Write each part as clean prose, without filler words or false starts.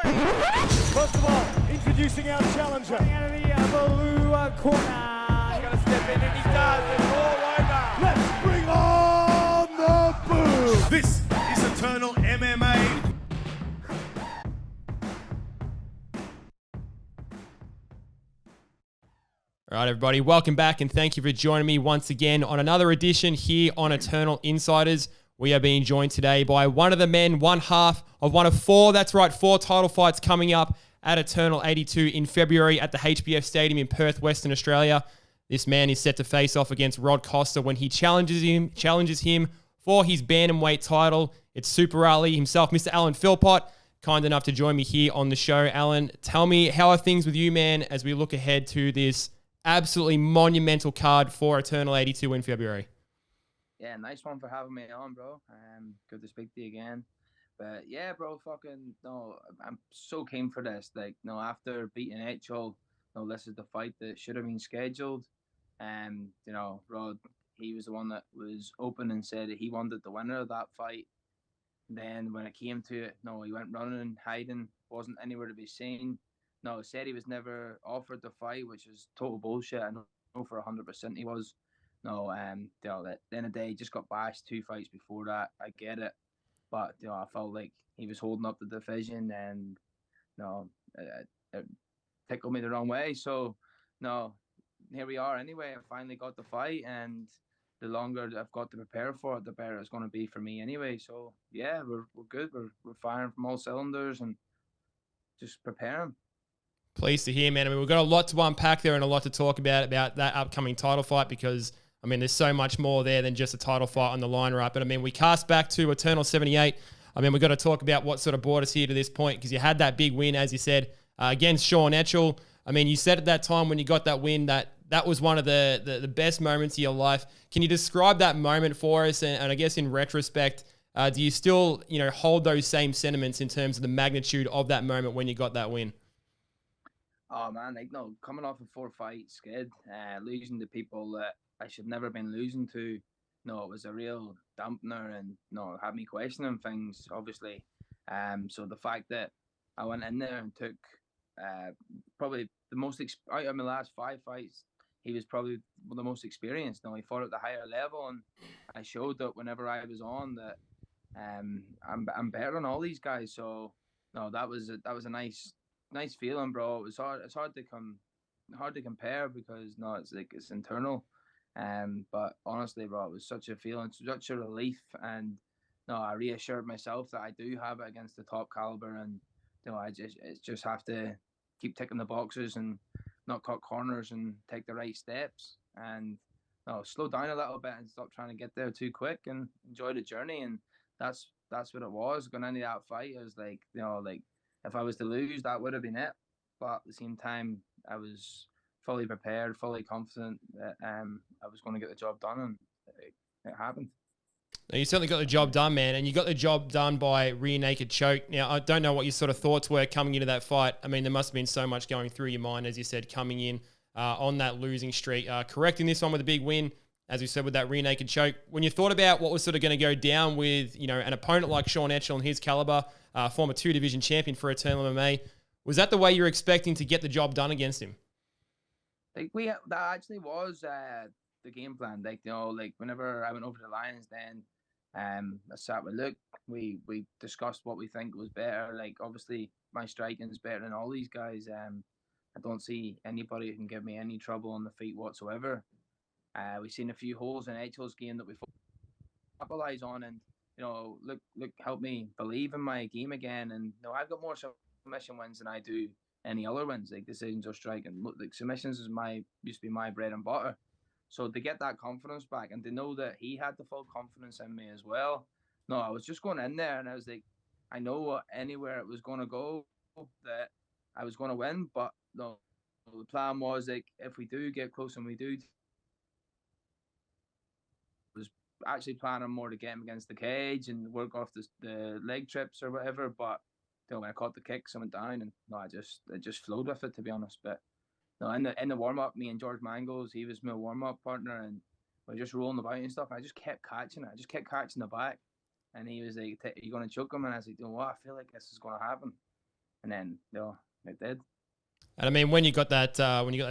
First of all, introducing our challenger. Out of the blue corner. He's going to step in and he does. It's all over. Let's bring on the boom. This is Eternal MMA. All right, everybody, welcome back and thank you for joining me once again on another edition here on Eternal Insiders. We are being joined today by one of the men, one half of one of four, that's right, 4 title fights coming up at Eternal 82 in February at the HBF Stadium in Perth, Western Australia. This man is set to face off against Rod Costa when he challenges him for his bantamweight title. It's Super Ali himself, Mr. Alan Philpott, kind enough to join me here on the show. Alan, tell me, how are things with you, man, as we look ahead to this absolutely monumental card for Eternal 82 in February? Yeah, nice one for having me on, bro. Good to speak to you again. But yeah, bro, no, I'm so keen for this. Like, no, after beating Etchel, no, this is the fight that should have been scheduled. Rod, he was the one that was open and said that he wanted the winner of that fight. Then when it came to it, no, he went running, hiding, wasn't anywhere to be seen. No, said he was never offered the fight, which is total bullshit. I know for 100% he was. No, at the end of the day, he just got bashed 2 fights before that. I get it, but I felt like he was holding up the division, and it tickled me the wrong way. So, no, here we are. Anyway, I finally got the fight, and the longer I've got to prepare for it, the better it's going to be for me. Anyway, so yeah, we're good. We're firing from all cylinders and just preparing. Pleased to hear, man. I mean, we've got a lot to unpack there and a lot to talk about that upcoming title fight because, I mean, there's so much more there than just a title fight on the line, right? But, I mean, we cast back to Eternal 78. I mean, we've got to talk about what sort of brought us here to this point because you had that big win, as you said, against Sean Etchel. I mean, you said at that time when you got that win that was one of the best moments of your life. Can you describe that moment for us? And I guess in retrospect, do you still, hold those same sentiments in terms of the magnitude of that moment when you got that win? Oh man, coming off a 4 fight skid, losing to people that I should never have been losing to, it was a real dampener and had me questioning things, obviously. So the fact that I went in there and took probably the most out of my last 5 fights, he was probably the most experienced. He fought at the higher level, and I showed that whenever I was on that I'm better than all these guys. So that was a nice feeling, bro. It's hard to compare because it's internal. But honestly, bro, it was such a feeling, such a relief, and I reassured myself that I do have it against the top caliber, and I just have to keep ticking the boxes and not cut corners and take the right steps and slow down a little bit and stop trying to get there too quick and enjoy the journey. And that's what it was going into that fight. It was like if I was to lose, that would have been it. But at the same time, I was fully prepared, fully confident that I was going to get the job done, and it happened. You certainly got the job done, man, and you got the job done by rear naked choke. Now, I don't know what your sort of thoughts were coming into that fight. I mean, there must have been so much going through your mind, as you said, coming in on that losing streak, correcting this one with a big win, as we said, with that rear naked choke. When you thought about what was sort of going to go down with, an opponent like Sean Etchel and his caliber, former 2-division champion for Eternal MMA, was that the way you were expecting to get the job done against him? That actually was the game plan. Whenever I went over to the Lions, then I sat with Luke. We discussed what we think was better. Obviously, my striking is better than all these guys. I don't see anybody who can give me any trouble on the feet whatsoever. We've seen a few holes in Etchel's game that we capitalize on, and Luke helped me believe in my game again. And I've got more submission wins than I do any other wins, like decisions or striking. Submissions used to be my bread and butter. So to get that confidence back and to know that he had the full confidence in me as well. I was just going in there and I was like, I know anywhere it was going to go that I was going to win. But the plan was if we do get close and we do, was actually planning more to get him against the cage and work off the leg trips or whatever. But when I caught the kicks, I went down and it just flowed with it, to be honest. But in the warm up, me and George Mangles, he was my warm up partner, and we were just rolling about and stuff. And I just kept catching it. I just kept catching the back, and he was like, "Are you going to choke him?" And I was like, "You know what? I feel like this is going to happen." and then it did. And I mean, when you got that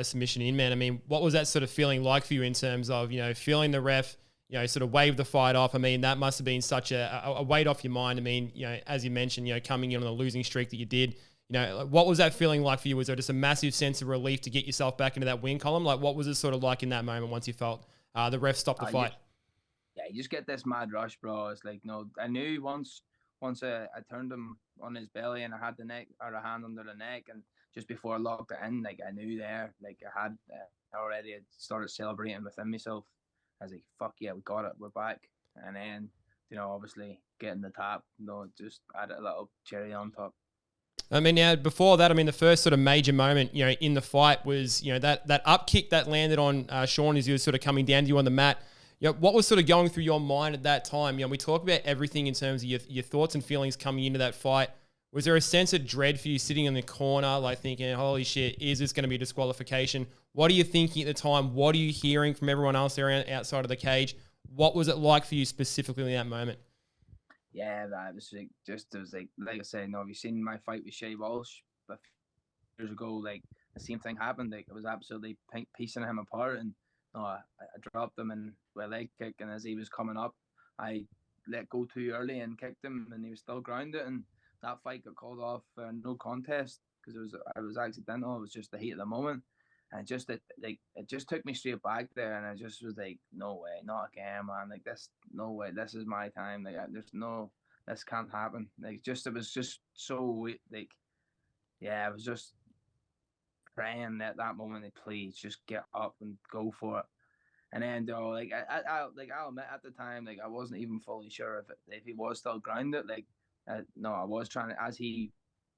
submission in, man, I mean, what was that sort of feeling like for you in terms of, feeling the ref, sort of wave the fight off? I mean, that must have been such a weight off your mind. I mean, as you mentioned, coming in on the losing streak that you did, what was that feeling like for you? Was there just a massive sense of relief to get yourself back into that win column? Like, what was it sort of like in that moment once you felt the ref stop the fight? You just get this mad rush, bro. It's like, I knew once I turned him on his belly and I had a hand under the neck, and just before I locked it in, like, I knew there, like, I had already started celebrating within myself. I was like, fuck yeah, we got it, we're back. And then, obviously getting the tap, just add a little cherry on top. I mean, before that, I mean, the first sort of major moment, in the fight was, that up kick that landed on Sean as he was sort of coming down to you on the mat. What was sort of going through your mind at that time? We talk about everything in terms of your thoughts and feelings coming into that fight. Was there a sense of dread for you sitting in the corner, like thinking, holy shit, is this going to be a disqualification? What are you thinking at the time? What are you hearing from everyone else around outside of the cage? What was it like for you specifically in that moment? Yeah, that was like I said, have you seen my fight with Shay Walsh a few years ago? Like, the same thing happened. Like, I was absolutely piecing him apart, and I dropped him in with a leg kick, and as he was coming up, I let go too early and kicked him, and he was still grounded, and that fight got called off no contest because it was accidental. It was just the heat of the moment, and it just took me straight back there, and I just was like, no way, not again, man. Like, this, no way, this is my time. Like, this can't happen. Like, it was just so, like, yeah, I was just praying at that moment, like, please just get up and go for it. And then, I'll admit at the time, like, I wasn't even fully sure if he was still grounded. Like, no, I was trying to, as he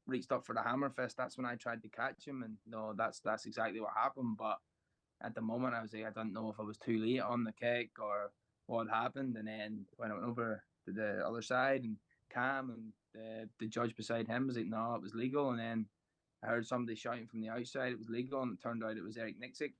reached up for the hammer fist, that's when I tried to catch him, and that's exactly what happened. But at the moment, I was like, I don't know if I was too late on the kick or what happened. And then when I went over to the other side, and Cam and the judge beside him was like, no, it was legal. And then I heard somebody shouting from the outside it was legal, and it turned out it was Eric Nixick,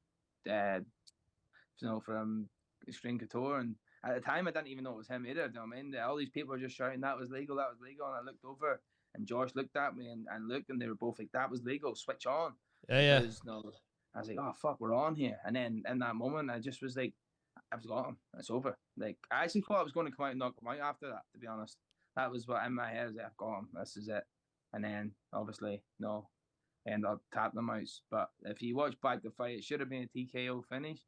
from Extreme Couture. And at the time, I didn't even know it was him either. I mean, all these people were just shouting, that was legal, that was legal. And I looked over, and Josh looked at me and looked, and they were both like, that was legal, switch on. Yeah. Because, I was like, oh, fuck, we're on here. And then in that moment, I just was like, I've got him. It's over. Like, I actually thought I was going to come out and knock him out after that, to be honest. That was what in my head was like, I've got him. This is it. And then, obviously, end up tapping him out. But if you watch back the fight, it should have been a TKO finish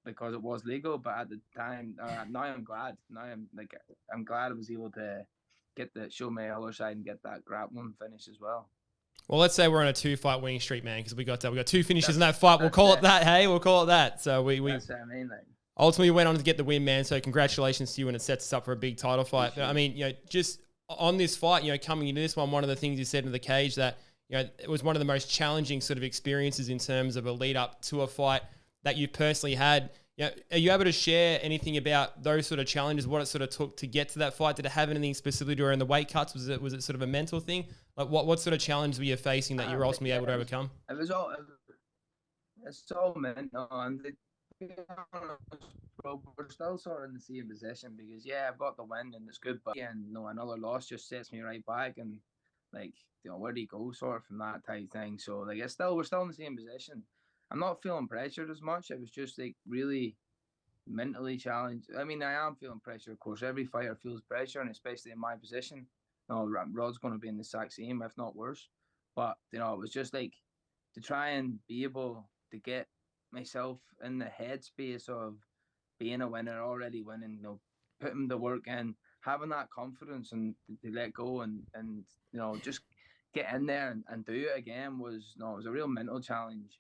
because it was legal. But at the time, now I'm glad. I'm glad I was able to show my other side and get that grappling finish as well. Well, let's say we're on a 2-fight winning streak, man, because we got 2 finishes in that fight. We'll call it that, hey? We'll call it that. So we that's what I mean, like. Ultimately went on to get the win, man. So congratulations to you, and it sets us up for a big title fight. But I mean, just on this fight, coming into this one of the things you said in the cage that, it was one of the most challenging sort of experiences in terms of a lead up to a fight that you personally had. Are you able to share anything about those sort of challenges, what it sort of took to get to that fight? Did it have anything specifically during the weight cuts? Was it sort of a mental thing? Like, what sort of challenge were you facing that you were ultimately able to overcome? It's all mental, and bro, we're still sort of in the same position because I've got the win and it's good, but another loss just sets me right back, and like, where do you go sort of from that type thing? So like, we're still in the same position. I'm not feeling pressured as much. It was just like really mentally challenged. I mean, I am feeling pressure, of course. Every fighter feels pressure, and especially in my position. Rod's going to be in the exact same, if not worse. But it was just like to try and be able to get myself in the headspace of being a winner, already winning, putting the work in, having that confidence, and to let go and just get in there and do it again was a real mental challenge.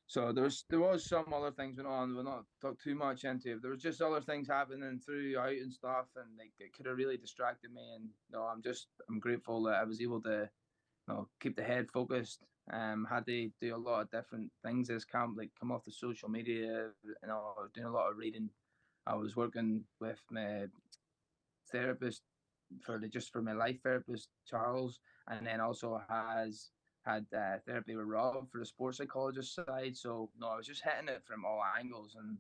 So there was some other things going on. We'll not talk too much into it. There was just other things happening throughout and stuff, and like it could have really distracted me. And I'm grateful that I was able to keep the head focused. Had to do a lot of different things this camp, like come off the social media. I was doing a lot of reading. I was working with my therapist for my life therapist Charles, and then also had therapy with Rob for the sports psychologist side. So I was just hitting it from all angles, and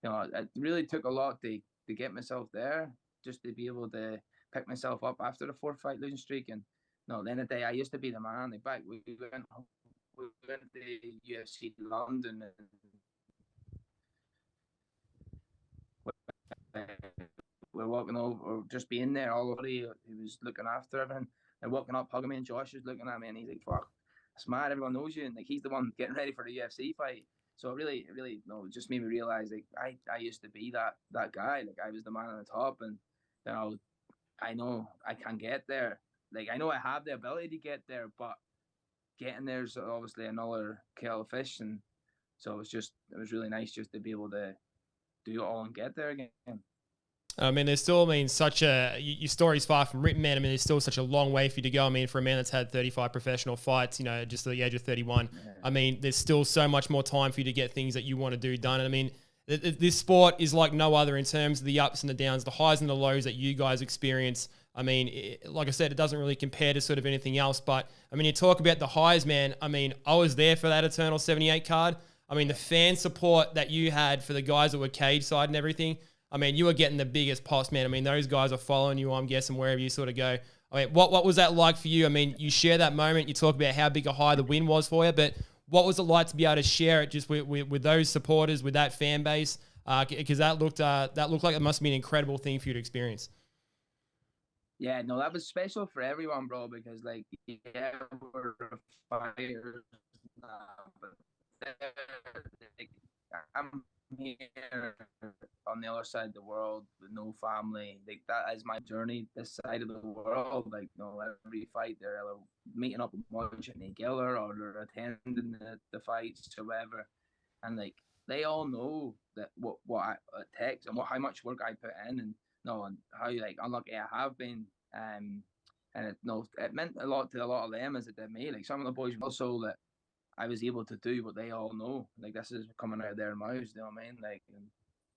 it really took a lot to get myself there, just to be able to pick myself up after the 4-fight losing streak. And no, at the end of the day, I used to be the man. Like back, we went to UFC London, and we're walking over, or just being there all over. He was looking after everything. And walking up, hugging me, and Josh was looking at me, and he's like, "Fuck, it's mad. Everyone knows you." And like he's the one getting ready for the UFC fight. So it really, it just made me realize like I used to be that guy. Like I was the man on the top, and I know I can get there. Like I know I have the ability to get there, but getting there's obviously another kettle of fish, and so it was really nice just to be able to do it all and get there again. I mean, there's still, your story's far from written, man. I mean, there's still such a long way for you to go. I mean, for a man that's had 35 professional fights, just at the age of 31, yeah. I mean, there's still so much more time for you to get things that you want to do done. And I mean, this sport is like no other in terms of the ups and the downs, the highs and the lows that you guys experience. I mean, like I said, it doesn't really compare to sort of anything else. But, I mean, you talk about the highs, man. I mean, I was there for that Eternal 78 card. I mean, the fan support that you had for the guys that were cage side and everything, I mean, you were getting the biggest pops, man. I mean, those guys are following you, I'm guessing, wherever you sort of go. I mean, what was that like for you? I mean, you share that moment. You talk about how big a high the win was for you, but what was it like to be able to share it just with those supporters, with that fan base? Because that looked like it must be an incredible thing for you to experience. Yeah, no, that was special for everyone, bro, because, like, yeah, we're fighters, but like, I'm here on the other side of the world with no family. Like, that is my journey, this side of the world. Like, every fight they're either meeting up and watching together or they're attending the fights or whatever. And, like, they all know that what it takes and how much work I put in, and and how like unlucky I have been. And it meant a lot to a lot of them as it did me. Like some of the boys also that I was able to do what they all know. Like this is coming out of their mouths. You know what I mean? Like,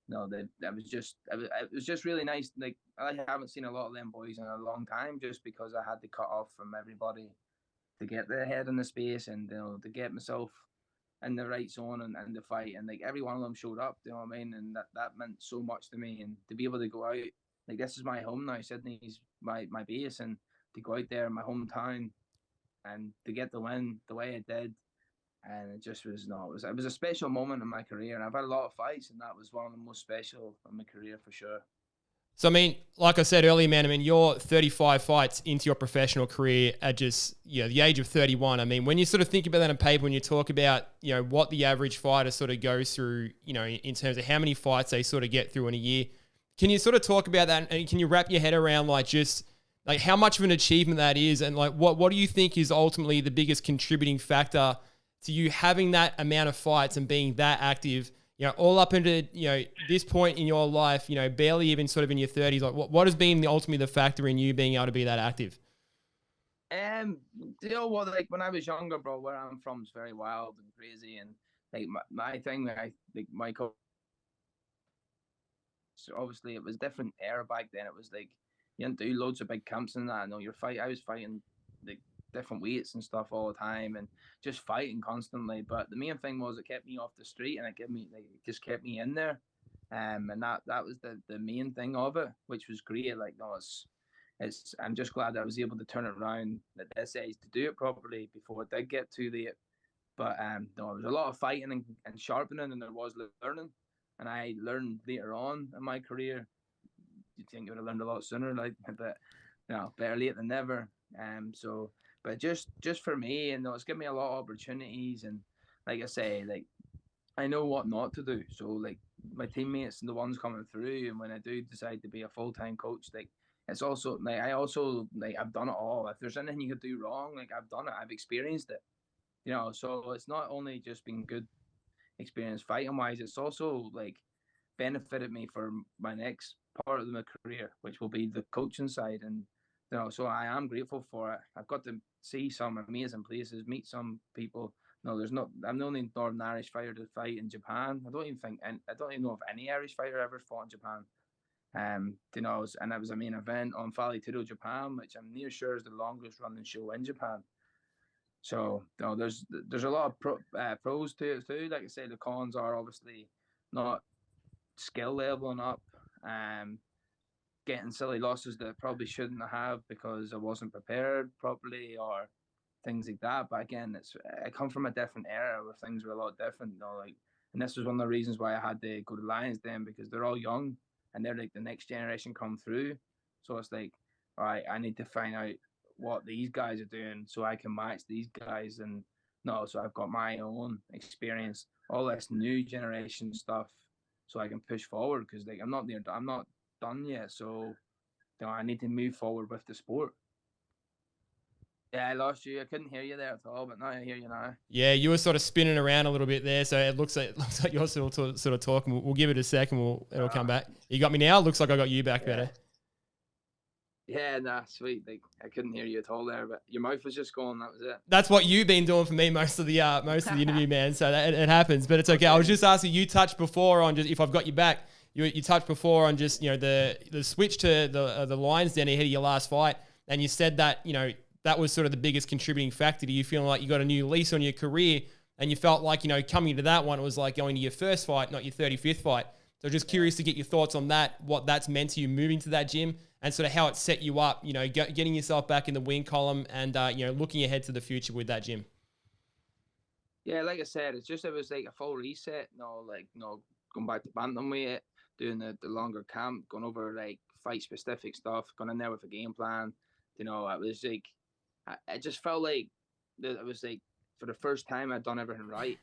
it was just really nice. Like I haven't seen a lot of them boys in a long time, just because I had to cut off from everybody to get the head in the space and to get myself in the right zone and the fight. And like every one of them showed up. You know what I mean? And that meant so much to me. And to be able to go out. Like this is my home now. Sydney's my base, and to go out there in my hometown and to get the win the way it did, and it just was it was a special moment in my career. And I've had a lot of fights, and that was one of the most special in my career for sure. So I mean, like I said earlier, man, I mean you're 35 fights into your professional career at just the age of 31. I mean, when you sort of think about that on paper, when you talk about what the average fighter sort of goes through, in terms of how many fights they sort of get through in a year. Can you sort of talk about that, and can you wrap your head around just how much of an achievement that is, and like what do you think is ultimately the biggest contributing factor to you having that amount of fights and being that active, all up into this point in your life, barely even sort of in your 30s? Like what has been ultimately the factor in you being able to be that active? Like when I was younger, bro, where I'm from is very wild and crazy, and like my thing, my coach. So obviously it was different era back then. It was like you didn't do loads of big camps and that. I was fighting like different weights and stuff all the time and just fighting constantly. But the main thing was it kept me off the street, and it just kept me in there. And that was the main thing of it, which was great. Like I'm just glad that I was able to turn it around at this age to do it properly before it did get too late. But there was a lot of fighting and sharpening, and there was learning. And I learned later on in my career. You'd think I would have learned a lot sooner, but better late than never. But just for me, it's given me a lot of opportunities, and like I say, like I know what not to do. So like my teammates and the ones coming through, and when I do decide to be a full-time coach, like it's also like I've done it all. If there's anything you could do wrong, like I've done it, I've experienced it. So it's not only just been good experience fighting wise, it's also like benefited me for my next part of my career, which will be the coaching side. And so I am grateful for it. I've got to see some amazing places, meet some people. I'm the only Northern Irish fighter to fight in Japan. I don't even know if any Irish fighter ever fought in Japan. And it was a main event on Valley Tudo, Japan, which I'm near sure is the longest running show in Japan. So there's a lot of pros to it too. Like I say, the cons are obviously not skill leveling up. getting silly losses that I probably shouldn't have because I wasn't prepared properly or things like that. But again, I come from a different era where things were a lot different, like, and this was one of the reasons why I had to go to Lions then, because they're all young and they're like the next generation come through. So it's like, all right, I need to find out what these guys are doing so I can match these guys. And no, so I've got my own experience, all this new generation stuff, so I can push forward, because like I'm not done yet. So I need to move forward with the sport. Yeah, I lost you. I couldn't hear you there at all, but now I hear you now. Yeah, you were sort of spinning around a little bit there, so it looks like you're still sort of talking. We'll give it a second. It'll come back. You got me now. Looks like I got you back better. Yeah, nah, sweet. Like I couldn't hear you at all there, but your mouth was just going. That was it. That's what you've been doing for me most of the interview, man. So it happens, but it's okay. I was just asking. You touched before on just if I've got you back. You touched before on just the switch to the Lions then ahead of your last fight, and you said that that was sort of the biggest contributing factor to you feeling like you got a new lease on your career, and you felt like coming to that one, it was like going to your first fight, not your 35th fight. So just curious to get your thoughts on that, what that's meant to you moving to that gym, and sort of how it set you up, getting yourself back in the win column and looking ahead to the future with that gym. Yeah, like I said, it was like a full reset. Going back to bantamweight, doing the longer camp, going over like fight specific stuff, going in there with a game plan. It was like I just felt like it was like for the first time I'd done everything right.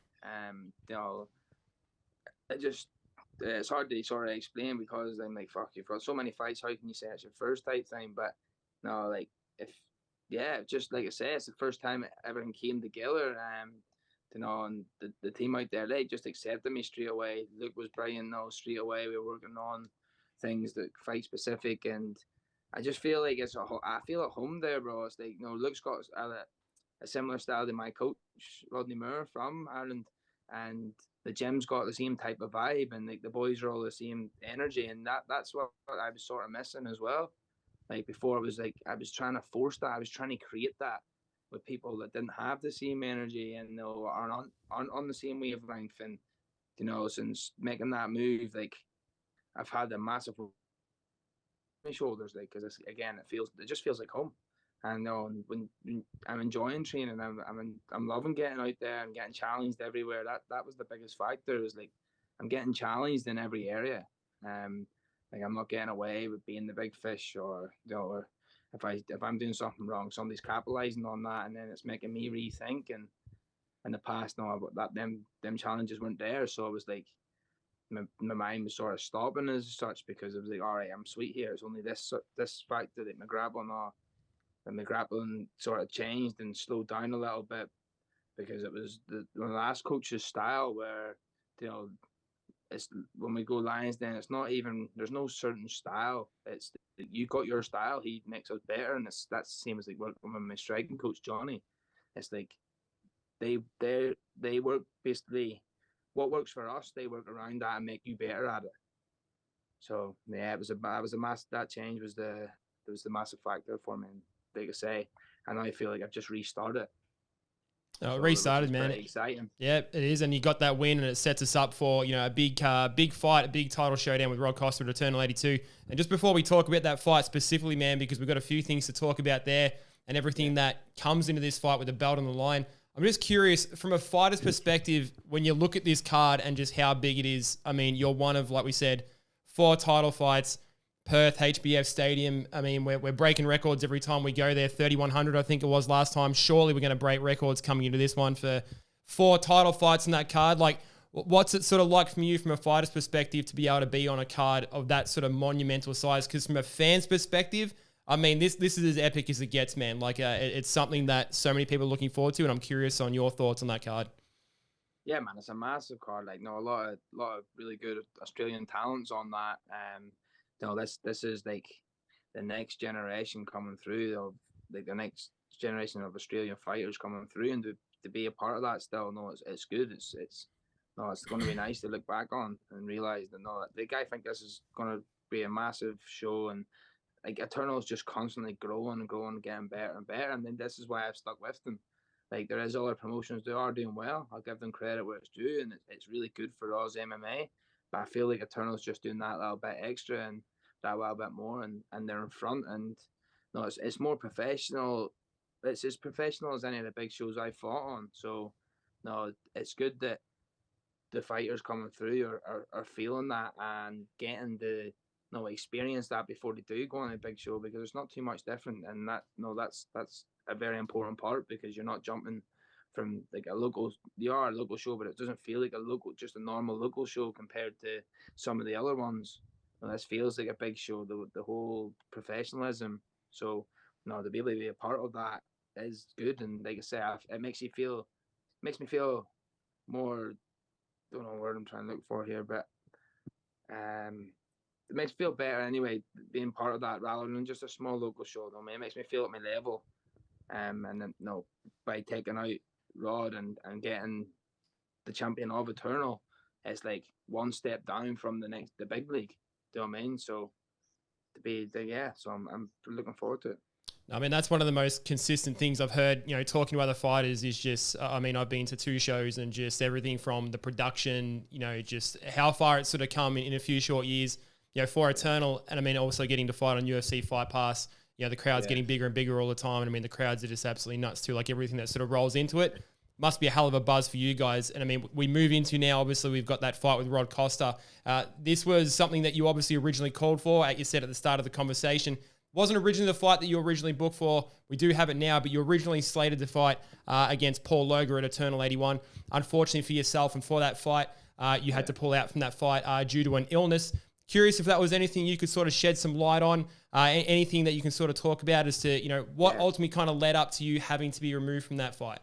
It's hard to sort of explain, because I'm like, fuck, you've got so many fights, how can you say it's your first time? But no, like just like I said, it's the first time everything came together. And the team out there, they just accepted me straight away. Luke was brilliant. Straight away we were working on things that fight specific, and I just feel like I feel at home there, bro. It's like Luke's got a similar style to my coach Rodney Moore from Ireland, and the gym's got the same type of vibe, and like the boys are all the same energy, and that's what I was sort of missing as well. Like before, it was like I was trying to force that, I was trying to create that with people that didn't have the same energy and aren't on the same wavelength. And since making that move, like I've had a massive my shoulders, like, because it just feels like home. And when I'm enjoying training, I'm loving getting out there and getting challenged everywhere. That was the biggest factor. Was like I'm getting challenged in every area. Like I'm not getting away with being the big fish, or if I'm doing something wrong, somebody's capitalizing on that, and then it's making me rethink. And in the past, them challenges weren't there, so it was like my mind was sort of stopping as such, because it was like, all right, I'm sweet here. It's only this factor that my grappling sort of changed and slowed down a little bit, because it was the last coach's style where it's when we go Lions, then it's not even, there's no certain style. It's you got your style. He makes us better, and that's the same as like working with my striking coach Johnny. It's like they work basically what works for us. They work around that and make you better at it. So yeah, that change was the massive factor for me. And like I say, and I feel like I've just restarted. Oh, so restarted, man. Exciting. Yeah, it is, and you got that win, and it sets us up for a big fight, a big title showdown with Rod Costa at Eternal 82. And just before we talk about that fight specifically, man, because we've got a few things to talk about there and everything that comes into this fight with the belt on the line. I'm just curious, from a fighter's perspective, when you look at this card and just how big it is. I mean, you're one of, like we said, 4 title fights. Perth, HBF Stadium. I mean, we're breaking records every time we go there. 3,100, I think it was last time. Surely we're going to break records coming into this one for 4 title fights in that card. Like, what's it sort of like from you, from a fighter's perspective, to be able to be on a card of that sort of monumental size? Because from a fan's perspective, I mean, this is as epic as it gets, man. Like, it's something that so many people are looking forward to, and I'm curious on your thoughts on that card. Yeah, man, it's a massive card. Like, a lot of really good Australian talents on that. This is like the next generation coming through, of like the next generation of Australian fighters coming through, and to be a part of that still, it's good. It's going to be nice to look back on and realize that I think this is going to be a massive show, and like Eternal is just constantly growing and growing, getting better and better, and then this is why I've stuck with them. Like there is other promotions that are doing well. I'll give them credit where it's due, and it's really good for us MMA. But I feel like Eternal's just doing that little bit extra, and that well a bit more, and they're in front, and no, it's more professional. It's as professional as any of the big shows I fought on. So no, it's good that the fighters coming through are feeling that and getting the experience that before they do go on a big show, because it's not too much different, and that's a very important part, because you're not jumping from like you are a local show, but it doesn't feel like just a normal local show compared to some of the other ones. This feels like a big show, the whole professionalism. So no, to be able to be a part of that is good, and like I say, it makes me feel more. Don't know what word I'm trying to look for here, but it makes me feel better anyway, being part of that rather than just a small local show. I mean, it makes me feel at my level, and then by taking out Rod and getting the champion of Eternal, it's like one step down from the big league. Do you know what I mean? So so I'm looking forward to it. I mean, that's one of the most consistent things I've heard, talking to other fighters is just, I've been to 2 shows and just everything from the production, just how far it's sort of come in a few short years, for Eternal. And I mean, also getting to fight on UFC Fight Pass, the crowd's getting bigger and bigger all the time. And I mean, the crowds are just absolutely nuts too, like everything that sort of rolls into it. Must be a hell of a buzz for you guys. And I mean, we move into now, obviously we've got that fight with Rod Costa. This was something that you obviously originally called for, as you said at the start of the conversation. Wasn't originally the fight that you originally booked for. We do have it now, but you originally slated to fight against Paul Loga at Eternal 81. Unfortunately for yourself and for that fight, you had to pull out from that fight due to an illness. Curious if that was anything you could sort of shed some light on, anything that you can sort of talk about as to, what ultimately kind of led up to you having to be removed from that fight.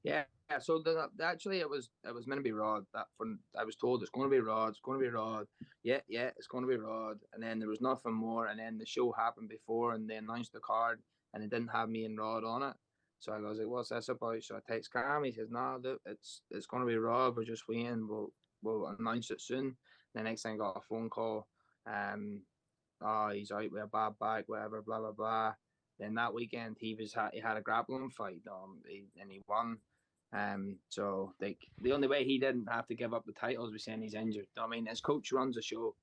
Yeah. So actually, it was meant to be Rod. I was told it's going to be Rod. It's going to be Rod. Yeah, it's going to be Rod. And then there was nothing more. And then the show happened before, and they announced the card, and it didn't have me and Rod on it. So I was like, "What's this about?" So I text Cam. He says, "No, it's going to be Rod. We're just waiting. We'll announce it soon." The next thing, I got a phone call. He's out with a bad back, whatever, blah blah blah. Then that weekend, he had a grappling fight, and he won. So like the only way he didn't have to give up the title is by saying he's injured. I mean, his coach runs a show.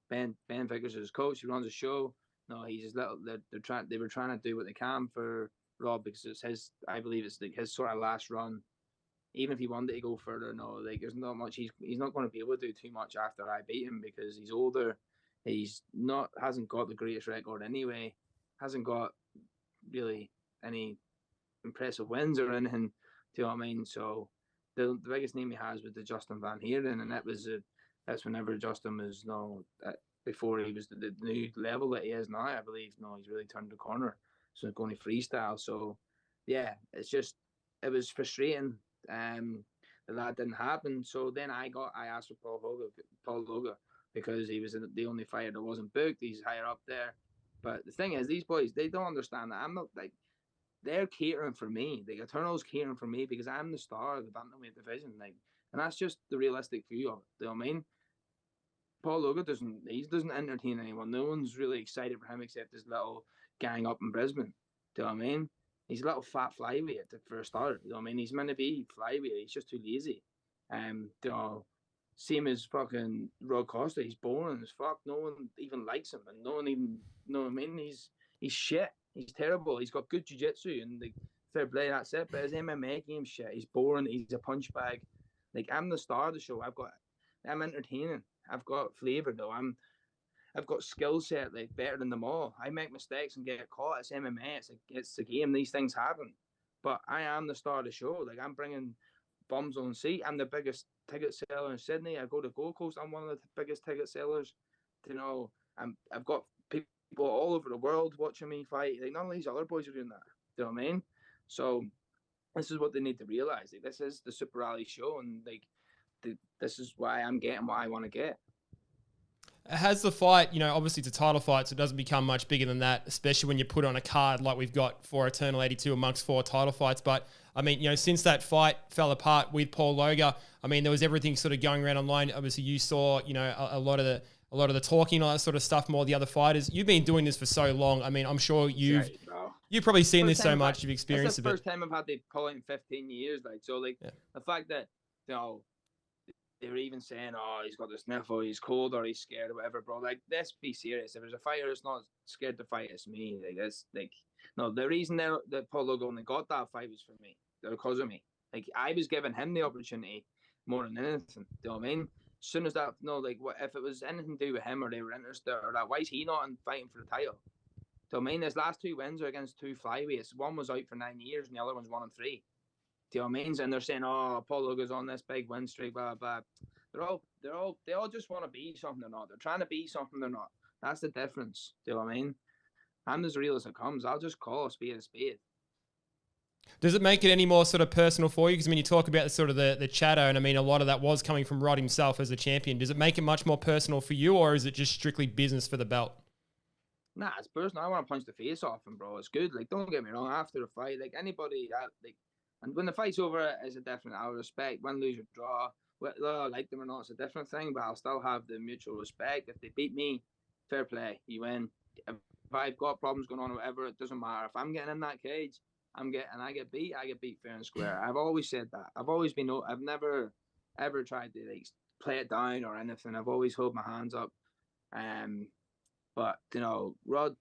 Ben Vickers is his coach. He runs a show. No, he's his little. They were trying to do what they can for Rob, because it's his. I believe it's like his sort of last run. Even if he wanted to go further, no, like there's not much. He's not going to be able to do too much after I beat him, because he's older. Hasn't got the greatest record anyway. Hasn't got really any impressive wins or anything. Do you know what I mean? So the biggest name he has was the Justin Van Heeren, and that's whenever Justin was before he was the new level that he is now. I believe he's really turned the corner. So going to freestyle. So yeah, it was frustrating that didn't happen. So then I asked for Paul Loga, because he was the only fighter that wasn't booked. He's higher up there. But the thing is, these boys, they don't understand that I'm not like. They're catering for me. The Eternal's catering for me because I'm the star of the bantamweight division. And that's just the realistic view of it. Do you know what I mean? Paul Loga doesn't entertain anyone. No one's really excited for him except his little gang up in Brisbane. Do you know what I mean? He's a little fat flyweight for a start. You know what I mean? He's meant to be flyweight. He's just too lazy. Same as fucking Rod Costa. He's boring as fuck. No one even likes him, and no one even. You know what I mean? He's shit. He's terrible. He's got good jiu-jitsu and fair play, that's it. But his MMA game's shit. He's boring. He's a punch bag. Like, I'm the star of the show. I'm entertaining. I've got flavour though. I've got skill set better than them all. I make mistakes and get caught. It's MMA. It's the game. These things happen. But I am the star of the show. Like, I'm bringing bums on seat. I'm the biggest ticket seller in Sydney. I go to Gold Coast. I'm one of the biggest ticket sellers. I've got people all over the world watching me fight. Like, none of these other boys are doing that. Do you know what I mean? So this is what they need to realize. Like, this is the Super Rally show, and this is why I'm getting what I want to get. Has the fight, obviously it's a title fight, so it doesn't become much bigger than that, especially when you put on a card like we've got for Eternal 82 amongst 4 title fights. But I mean, since that fight fell apart with Paul Loga, I mean, there was everything sort of going around online. Obviously, you saw, a lot of the talking, all that sort of stuff, more the other fighters. You've been doing this for so long. I mean, I'm sure you've probably seen this so much. You've experienced it. It's the first time I've had to pull it in 15 years. The fact that, they were even saying, "Oh, he's got the sniffle, he's cold, or he's scared, or whatever." Bro, like, let's be serious. If there's a fighter that's not scared to fight, it's me. Like, that's like, no. The reason that Paul Logan only got that fight was for me, because of me. Like, I was giving him the opportunity more than anything. Do you know what I mean? As soon as that, no, like, what if it was anything to do with him, or they were interested, or that? Why is he not in fighting for the title? Do you know what I mean? His last 2 wins are against 2 flyweights. One was out for 9 years, and the other one's 1-3. Do you know what I mean? And they're saying, "Oh, Paul Logan's on this big win streak, blah blah." They all just want to be something they're not. They're trying to be something they're not. That's the difference. Do you know what I mean? I'm as real as it comes. I'll just call a spade a spade. Does it make it any more sort of personal for you? Because when you talk about the sort of the chatter, and I mean, a lot of that was coming from Rod himself as a champion. Does it make it much more personal for you, or is it just strictly business for the belt? Nah, it's personal. I want to punch the face off him, bro. It's good. Like, don't get me wrong. After the fight, like, anybody that, like, and when the fight's over, it's a different. I'll respect win, lose, or draw. Whether I like them or not, it's a different thing. But I'll still have the mutual respect. If they beat me, fair play. You win. If I've got problems going on or whatever, it doesn't matter. If I'm getting in that cage, I get beat fair and square. I've always said that. I've never ever tried to, like, play it down or anything. I've always held my hands up. But, you know, Rod,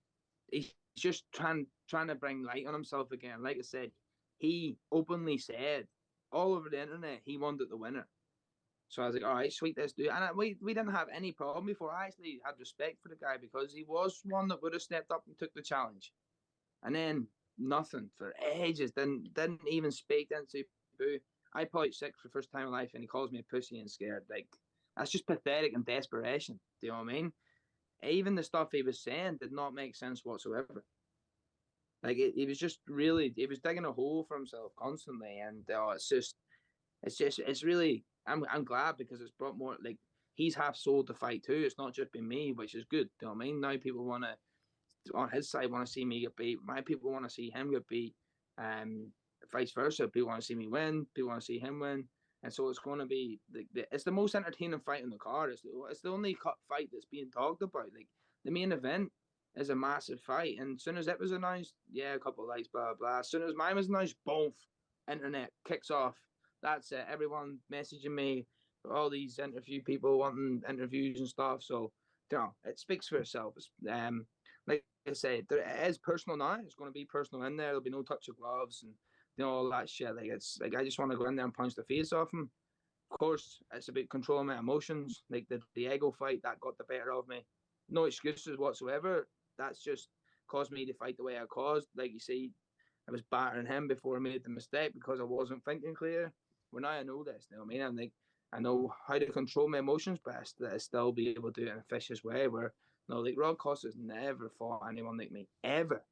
he's just trying to bring light on himself again. Like I said, he openly said all over the internet he wanted the winner. So I was like, all right, sweet, let's do it. And we didn't have any problem before. I actually had respect for the guy because he was one that would have stepped up and took the challenge. And then nothing for ages. Didn't even speak. Didn't say boo. I probably sick for the first time in life, and he calls me a pussy and scared. Like, that's just pathetic and desperation. Do you know what I mean? Even the stuff he was saying did not make sense whatsoever. Like, he was digging a hole for himself constantly, and it's really. I'm glad because it's brought more. Like, he's half sold the fight too. It's not just been me, which is good. Do you know what I mean? Now people want to, on his side, want to see me get beat. My people want to see him get beat. Vice versa. People want to see me win. People want to see him win. And so it's going to be it's the most entertaining fight in the card. It's the only fight that's being talked about. Like, the main event is a massive fight, and as soon as it was announced, yeah, a couple of likes, blah blah. As soon as mine was announced, boom, internet kicks off. That's it. Everyone messaging me, all these interview people wanting interviews and stuff. So, you know, it speaks for itself. Like I said, it is personal now. It's going to be personal in there. There'll be no touch of gloves and, you know, all that shit. Like, it's like, I just want to go in there and punch the face off him. Of course, it's about controlling my emotions. Like, the ego fight that got the better of me. No excuses whatsoever. That's just caused me to fight the way I caused. Like you see, I was battering him before I made the mistake because I wasn't thinking clear. Well, now I know this. You know what I mean? I'm like, I know how to control my emotions best. That I still be able to do it in a vicious way. Where, no, like, Rod Costa's never fought anyone like me ever.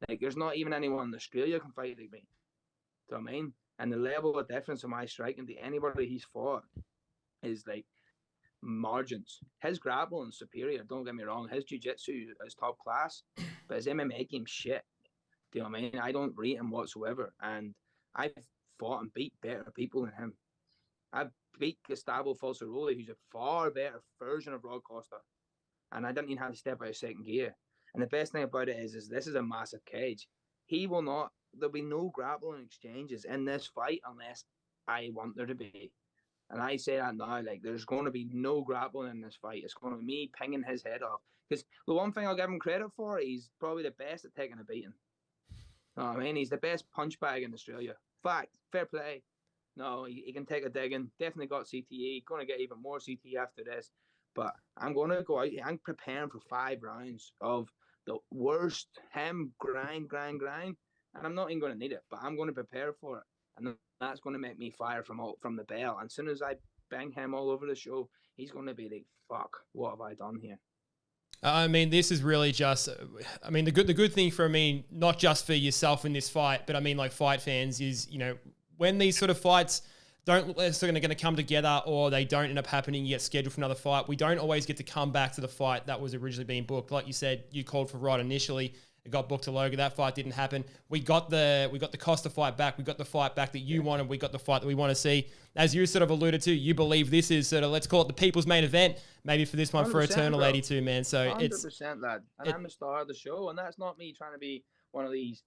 Like, there's not even anyone in Australia can fight like me. Do you know what I mean? And the level of difference of my striking to anybody he's fought is like margins. His grappling's superior, don't get me wrong. His jiu-jitsu is top class, but his MMA game's shit. Do you know what I mean? I don't rate him whatsoever. And I've fought and beat better people than him. I beat Gustavo Falsaroli, who's a far better version of Rod Costa. And I didn't even have to step out of second gear. And the best thing about it is this is a massive cage. There'll be no grappling exchanges in this fight unless I want there to be. And I say that now, like, there's going to be no grappling in this fight. It's going to be me pinging his head off. Because the one thing I'll give him credit for, he's probably the best at taking a beating. You know what I mean? He's the best punch bag in Australia. Fact, fair play. No, he can take a digging. Definitely got CTE. Going to get even more CTE after this. But I'm going to go out. I'm preparing for 5 rounds of the worst him grind. And I'm not even going to need it, but I'm going to prepare for it. And that's going to make me fire from the bell. And as soon as I bang him all over the show, he's going to be like, fuck, what have I done here? I mean, this is really just, I mean, the good thing for, I mean, not just for yourself in this fight, but I mean, like, fight fans is, you know, when these sort of fights don't look like they're going to come together or they don't end up happening, you get scheduled for another fight, we don't always get to come back to the fight that was originally being booked. Like you said, you called for Rod initially. It got booked to Logan. That fight didn't happen. We got the Costa fight back. We got the fight back that you wanted. We got the fight that we want to see. As you sort of alluded to, you believe this is sort of, let's call it the people's main event, maybe for this one for Eternal, bro. 82, man. So 100%, it's 100%, lad. And I'm the star of the show, and that's not me trying to be one of these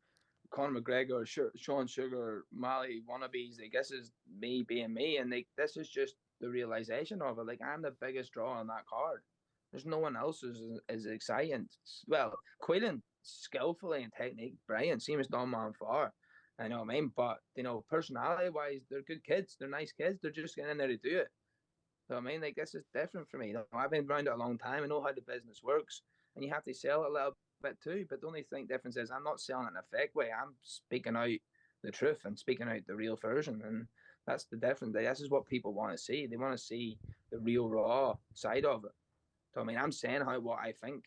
Conor McGregor, Sean Sugar, Mali wannabes. Like, this is me being me, and like, this is just the realization of it. Like, I'm the biggest draw on that card. There's no one else as exciting. Well, Quaylen, skillfully and technique, brilliant. Same as Don Man far. I know what I mean, but personality-wise, they're good kids. They're nice kids. They're just getting in there to do it. So I mean, like, this is different for me. I've been around it a long time. I know how the business works, and you have to sell it a little bit too. But the only difference is I'm not selling it in a fake way. I'm speaking out the truth and speaking out the real version, and that's the difference. This is what people want to see. They want to see the real raw side of it. So I mean, I'm saying what I think.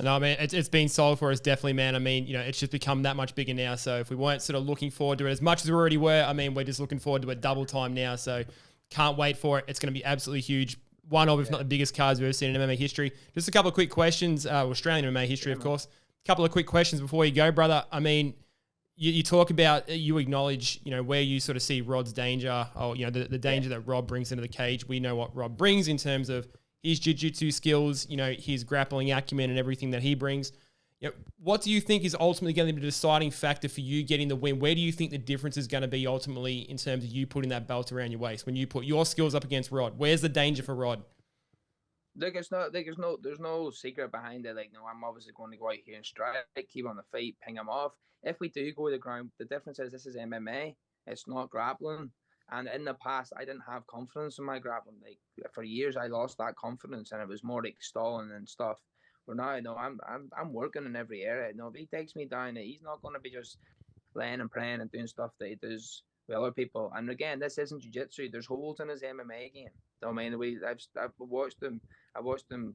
No, I mean, it's been sold for us, definitely, man. I mean, it's just become that much bigger now. So if we weren't sort of looking forward to it as much as we already were, I mean, we're just looking forward to it double time now. So can't wait for it. It's going to be absolutely huge. One of, if not the biggest cards we've ever seen in MMA history. Just a couple of quick questions. Australian MMA history, of course. A couple of quick questions before you go, brother. I mean, you talk about, you acknowledge, where you sort of see Rod's danger, or, the danger that Rod brings into the cage. We know what Rod brings in terms of his jiu-jitsu skills, his grappling acumen and everything that he brings. What do you think is ultimately going to be the deciding factor for you getting the win? Where do you think the difference is going to be ultimately in terms of you putting that belt around your waist when you put your skills up against Rod? Where's the danger for Rod? Like, it's not like there's no secret behind it. Like, no, I'm obviously going to go out here and strike, keep on the fight, ping him off. If we do go to the ground, the difference is this is MMA. It's not grappling. And in the past, I didn't have confidence in my grappling. Like, for years, I lost that confidence, and it was more like stalling and stuff. But now, I'm working in every area. If he takes me down, he's not going to be just laying and praying and doing stuff that he does with other people. And again, this isn't jiu-jitsu. There's holes in his MMA game. I mean, I've watched him. I watched him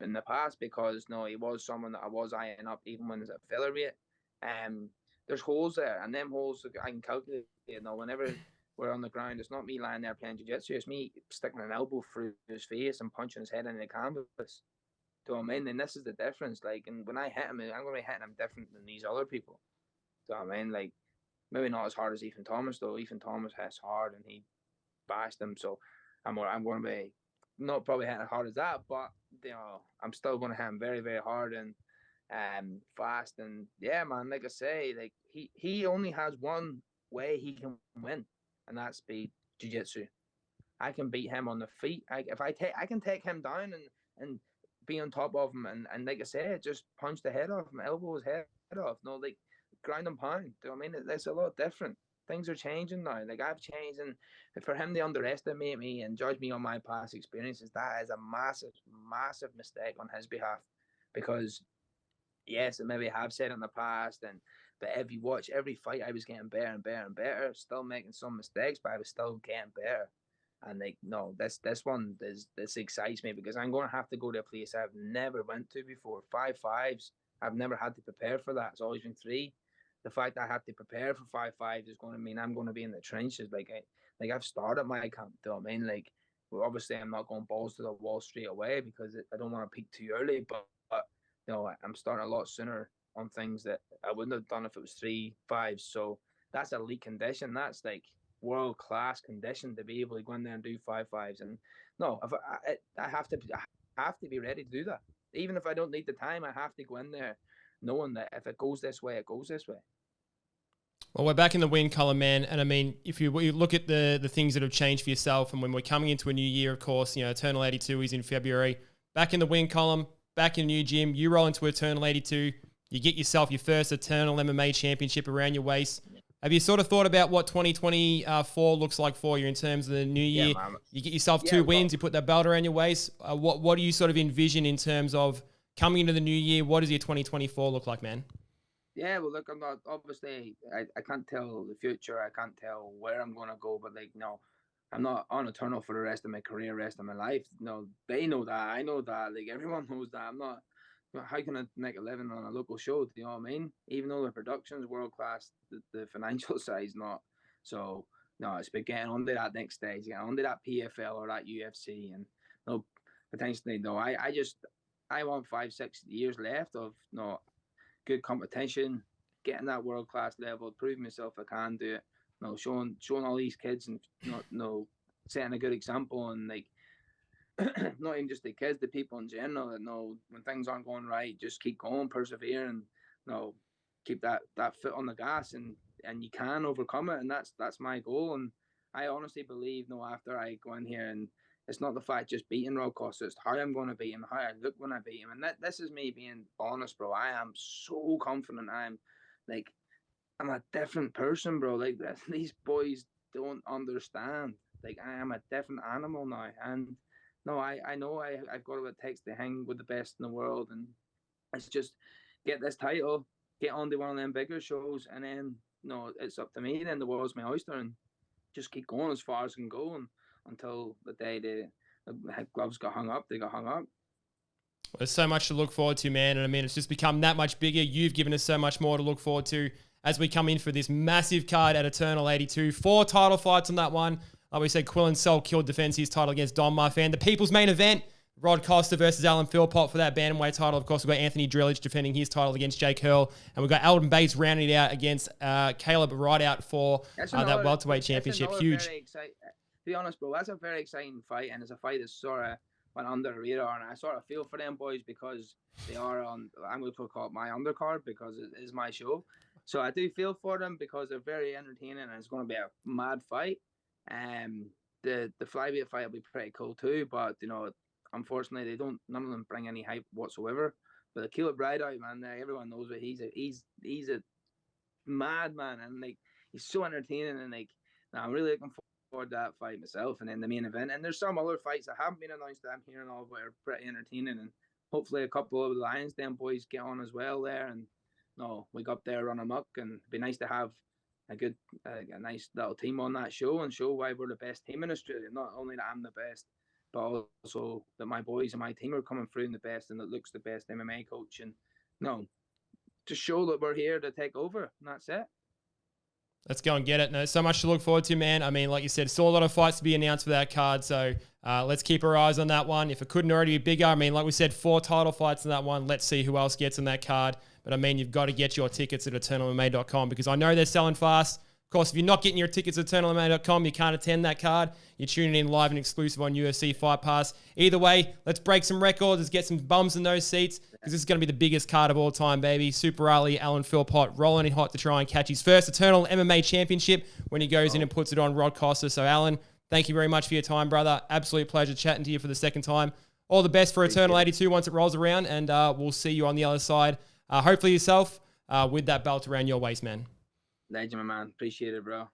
in the past because he was someone that I was eyeing up even when he's at featherweight. There's holes there, and them holes I can calculate. Whenever we're on the ground, it's not me lying there playing jiu-jitsu. It's me sticking an elbow through his face and punching his head into the canvas. Do you know what I mean? And this is the difference. Like, and when I hit him, I'm going to be hitting him different than these other people. Do you know what I mean? Like, maybe not as hard as Ethan Thomas, though. Ethan Thomas hits hard and he bashed him. So I'm going to be not probably hitting as hard as that, but I'm still going to hit him very, very hard and fast. And yeah, man, like I say, like he only has one way he can win, and that's be jiu-jitsu. I can beat him on the feet. I can take him down and be on top of him, and like I said, just punch the head off him, elbow his head off. Like ground and pound. Do you know what I mean? It's a lot different. Things are changing now. Like, I've changed, and for him to underestimate me and judge me on my past experiences, that is a massive, massive mistake on his behalf. Because yes, I maybe have said in the past, but if you watch every fight, I was getting better and better and better, still making some mistakes, but I was still getting better. And like, no, this one this excites me because I'm going to have to go to a place I've never went to before. 5-5s, I've never had to prepare for that. It's always been 3. The fact that I have to prepare for 5-5 is going to mean I'm going to be in the trenches. Like I've started my camp. Do you know what I mean? Like, well, obviously I'm not going balls to the wall straight away because I don't want to peak too early. But I'm starting a lot sooner on things that I wouldn't have done if it was 3-5s. So that's elite condition. That's like world class condition to be able to go in there and do 5-5s. And no, if I have to be ready to do that. Even if I don't need the time, I have to go in there knowing that if it goes this way, it goes this way. Well, we're back in the win column, man. And I mean, if you look at the things that have changed for yourself, and when we're coming into a new year, of course, Eternal 82 is in February. Back in the win column, back in a new gym, you roll into Eternal 82, you get yourself your first Eternal MMA championship around your waist. Have you sort of thought about what 2024 looks like for you in terms of the new year? Man. You get yourself 2 wins, you put that belt around your waist. What do you sort of envision in terms of coming into the new year? What does your 2024 look like, man? Yeah, well, look, I'm not, obviously, I can't tell the future. I can't tell where I'm going to go, but like, no, I'm not on Eternal for the rest of my career, rest of my life. No, they know that. I know that. Like, everyone knows that. I'm not, how can I make a living on a local show? Do you know what I mean? Even though the production's world class, the financial side's not. So, no, it's been getting onto that next stage, getting onto that PFL or that UFC. And no, potentially, no, I want 5-6 years left of good competition, getting that world class level, proving myself I can do it. Showing all these kids and setting a good example, and like not even just the kids, the people in general that when things aren't going right, just keep going, persevere, and keep that foot on the gas, and you can overcome it, and that's my goal. And I honestly believe, after I go in here, and it's not the fact just beating Rod Costa, it's how I'm going to beat him, how I look when I beat him. And this is me being honest, bro. I am so confident. I'm a different person, bro. Like, these boys don't understand. Like, I am a different animal now. And no, I know I've got what it takes to hang with the best in the world. And it's just get this title, get on to one of them bigger shows, and then, it's up to me. Then the world's my oyster, and just keep going as far as I can go, and until the day the gloves got hung up, they got hung up. There's so much to look forward to, man. And I mean, it's just become that much bigger. You've given us so much more to look forward to as we come in for this massive card at Eternal 82. 4 title fights on that one. Like we said, Quillen Sol Kill defends his title against Don Marfan. The people's main event, Rod Costa versus Alan Philpott for that bantamweight title. Of course, we've got Anthony Drillich defending his title against Jake Hurl. And we've got Alden Bates rounding it out against Caleb Rideout for that welterweight championship. Huge. To be honest, bro, that's a very exciting fight, and it's a fight that sort of went under the radar. And I sort of feel for them boys because they are on, I'm going to call it my undercard because it is my show. So I do feel for them because they're very entertaining, and it's going to be a mad fight. The flyweight fight will be pretty cool too, but unfortunately none of them bring any hype whatsoever. But the Caleb Rideout, man, everyone knows what he's a madman, and like he's so entertaining, and like I'm really looking forward to that fight myself. And then the main event, and there's some other fights that haven't been announced that I'm hearing of, but are pretty entertaining, and hopefully a couple of the Lions Den boys get on as well there, and we go up there, run amok, and it'd be nice to have a nice little team on that show and show why we're the best team in Australia. Not only that I'm the best, but also that my boys and my team are coming through in the best, and that Luke's the best MMA coach. And just show that we're here to take over, and that's it. Let's go and get it. No, so much to look forward to, man. I mean, like you said, still a lot of fights to be announced for that card, so let's keep our eyes on that one. If it couldn't already be bigger, I mean, like we said, 4 title fights in that one. Let's see who else gets in that card. But I mean, you've got to get your tickets at eternalmma.com because I know they're selling fast. Of course, if you're not getting your tickets at eternalmma.com, you can't attend that card. You're tuning in live and exclusive on UFC Fight Pass. Either way, let's break some records. Let's get some bums in those seats because this is going to be the biggest card of all time, baby. Super Ali, Alan Philpott, rolling in hot to try and catch his first Eternal MMA Championship when he goes in and puts it on Rod Costa. So, Alan, thank you very much for your time, brother. Absolute pleasure chatting to you for the second time. All the best for Eternal 82 once it rolls around, and we'll see you on the other side. Hopefully yourself with that belt around your waist, man. Legend, my man. Appreciate it, bro.